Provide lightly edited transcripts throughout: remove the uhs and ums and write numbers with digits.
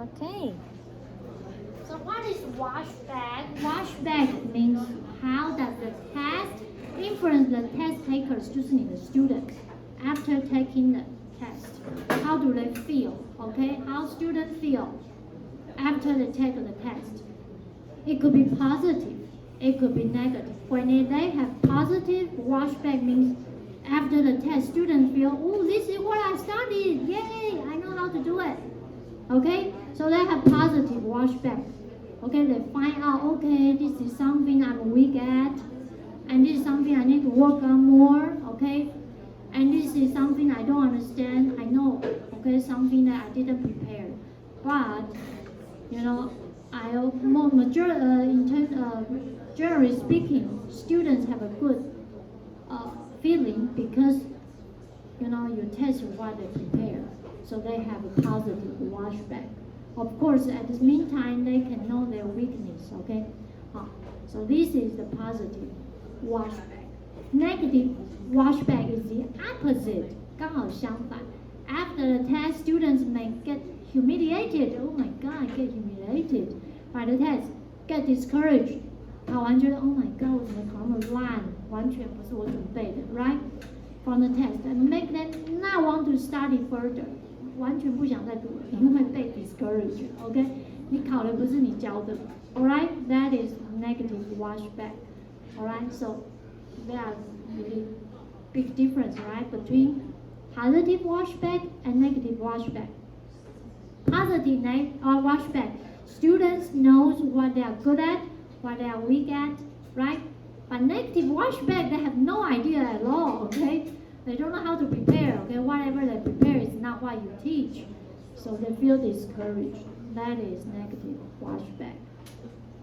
Okay. So what is washback? Washback means how does the test influence the test takers, 就是你的 students after taking the test. How do they feel? Okay, how students feel after they take the test. It could be positive, it could be negative. When they have positive, washback means after the test, students feel, oh, this is what I studied, yay, I know how to do it. Okay, so they have positive washback. Okay, they find out, okay, this is something I'm weak at, and this is something I need to work on more, okay, and this is something I don't understand, I know, okay, something that I didn't prepare. But, you know, generally speaking, students have a good feeling because, you know, you test what they prepare, so they have a positive washback. Of course, at the meantime, they can know their weakness, okay? So this is the positive washback. Negative washback is the opposite, 刚好相反. After the test, students may get humiliated. Oh my God, get humiliated by the test. Get discouraged. 考完觉得 Oh my God, 我怎么考那么烂？完全不是我准备的 right? From the test and make them not want to study further. 完全不想再读了，因为被 discouraged. OK? 你考的不是你教的。Alright? That is negative washback. Alright? So there are really big difference, right, between positive washback and negative washback. Positive washback, students knows what they are good at, what they are weak at, right? But negative washback, they have no idea at all, okay? They don't know how to prepare, okay? Whatever they prepare is not what you teach. So they feel discouraged. That is negative washback.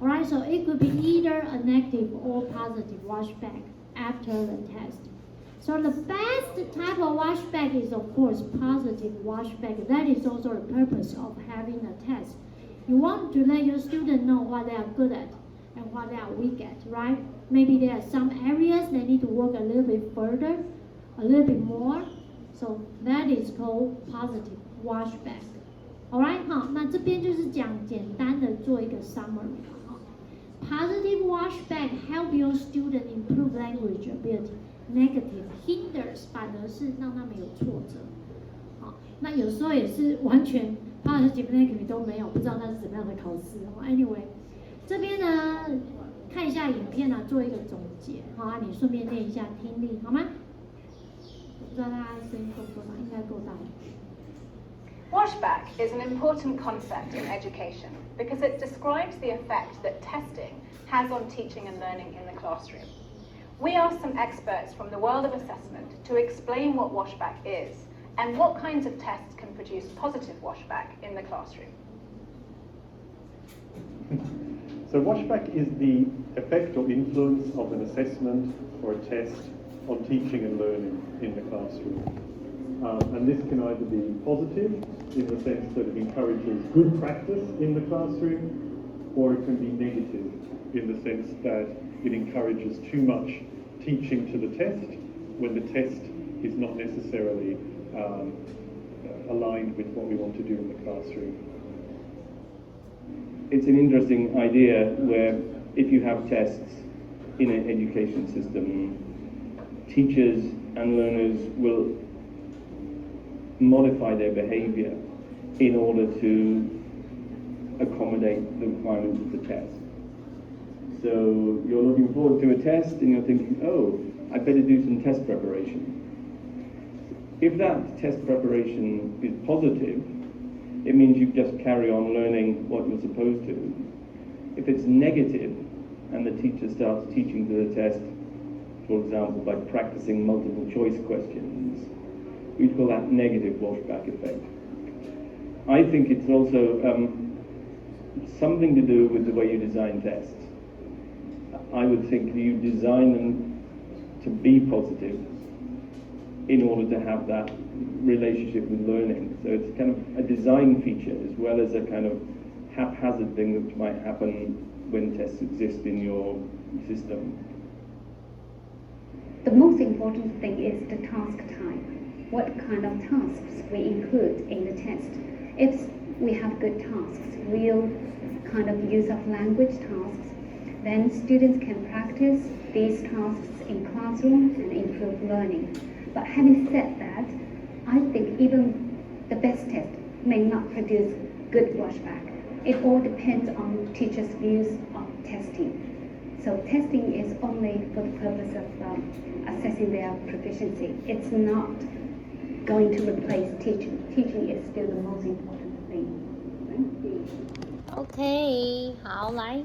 Alright, so it could be either a negative or positive washback after the test. So the best type of washback is, of course, positive washback. That is also the purpose of having a test. You want to let your students know what they are good at and what they are weak at, right? Maybe there are some areas they need to work a little bit further, a little bit more. So that is called positive washback. Alright, 好，那这边就是讲简单的做一个 summary. Positive washback help your student improve language ability. Negative hinders 反而是让他们有挫折。好，那有时候也是完全 positive negative 都没有，不知道那是怎么样的考试。Anyway， 这边呢看一下影片啊，做一个总结。好啊，你顺便练一下听力，好吗？不知道大家声音够不够大？应该够大。Washback is an important concept in education because it describes the effect that testing has on teaching and learning in the classroom. We asked some experts from the world of assessment to explain what washback is and what kinds of tests can produce positive washback in the classroom. So washback is the effect or influence of an assessment or a test on teaching and learning in the classroom. And this can either be positive in the sense that it encourages good practice in the classroom, or it can be negative in the sense that it encourages too much teaching to the test when the test is not necessarily aligned with what we want to do in the classroom. It's an interesting idea where if you have tests in an education system, teachers and learners will modify their behavior in order to accommodate the requirements of the test. So you're looking forward to a test and you're thinking, oh, I better do some test preparation. If that test preparation is positive, it means you just carry on learning what you're supposed to. If it's negative and the teacher starts teaching to the test, for example, by practicing multiple choice questions, we'd call that negative washback effect. I think it's also something to do with the way you design tests. I would think you design them to be positive in order to have that relationship with learning. So it's kind of a design feature as well as a kind of haphazard thing that might happen when tests exist in your system. The most important thing is the task type. What kind of tasks we include in the test. If we have good tasks, real kind of use of language tasks, then students can practice these tasks in classroom and improve learning. But having said that, I think even the best test may not produce good washback. It all depends on teachers' views of testing. So testing is only for the purpose of assessing their proficiency. It's not going to replace teaching. Teaching is still the most important thing. Right? OK，好，来。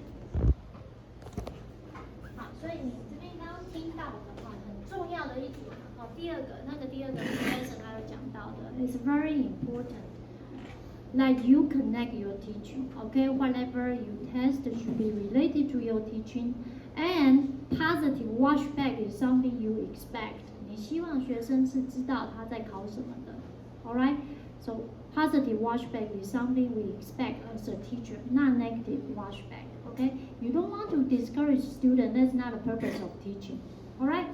好，所以你这边刚刚听到的话，很重要的一点，好，第二个 lesson 还有讲到的 ，it's very important that you connect your teaching. Okay, whatever you test should be related to your teaching, and positive washback is something you expect. 你希望学生是知道他在考什么的。All right, so positive washback is something we expect as a teacher, not negative washback. Okay, you don't want to discourage students. That's not the purpose of teaching. All right.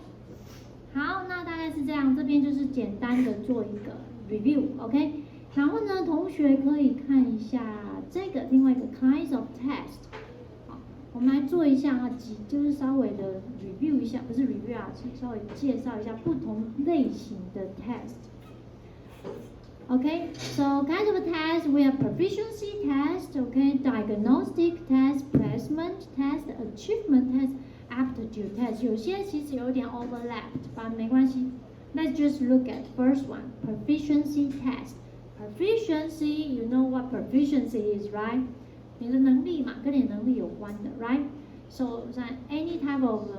好，那大概是这样，这边就是简单的做一个 review，OK？、然后呢，同学可以看一下这个另外一个 kinds of test。好，我们来做一下就是稍微的 review 一下，不是 review 啊，是稍微介绍一下不同类型的 test。Okay, so kinds of test, we have proficiency test, okay, diagnostic test, placement test, achievement test, aptitude test. 有些其实有点 overlapped, but 没关系。Let's just look at first one, proficiency test. Proficiency, you know what proficiency is, right? 你的能力嘛，跟你能力有关的 ，right? So any type of,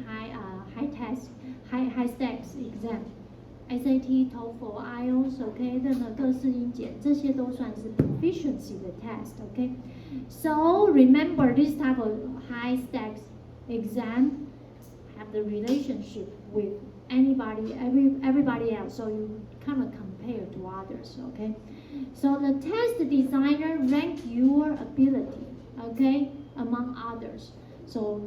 high test, high stakes exam.SAT, TOEFL, IELTS, OK， 任何各式英检，这些都算是 proficiency 的 test，OK。So remember this type of high stakes exam have the relationship with everybody else, so you kind of compare to others, OK. So the test designer rank your ability, OK, among others. So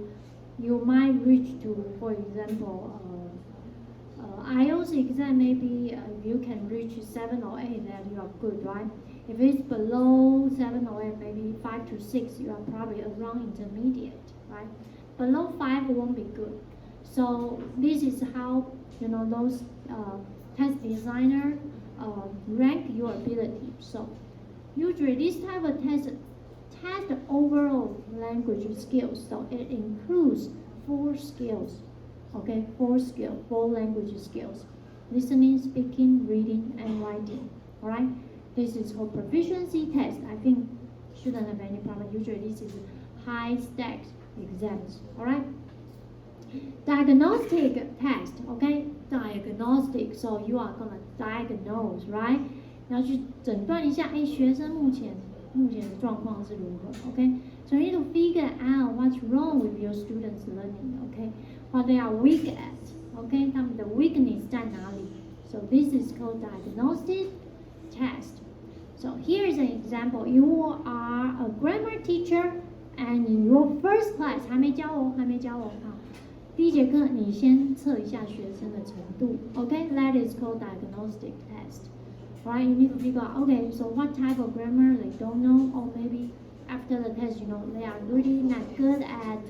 you might reach to, for example.IELTS exam, maybe you can reach 7 or 8, then you are good, right? If it's below 7 or 8, maybe 5 to 6, you are probably around intermediate, right? Below 5 won't be good. So this is how, those test designer rank your ability. So usually this type of test overall language skills. So it includes 4 skills.Okay, 4 language skills. Listening, speaking, reading, and writing. Alright? This is called proficiency test. I think shouldn't have any problem. Usually this is high stakes exams. Alright? Diagnostic test. Okay? Diagnostic. So you are gonna diagnose, right? 要去诊断一下，学生目前的状况是如何 ？Okay? So you need to figure out what's wrong with your students' learning. Okay?What they are weak at, okay? 他们的 weakness 在哪里 So this is called diagnostic test. So here is an example. You are a grammar teacher, and in your first class 还没教哦啊。第一节课你先测一下学生的程度 Okay, that is called diagnostic test. Right? You need to figure out, okay, so what type of grammar they don't know, or maybe after the test, they are really not good at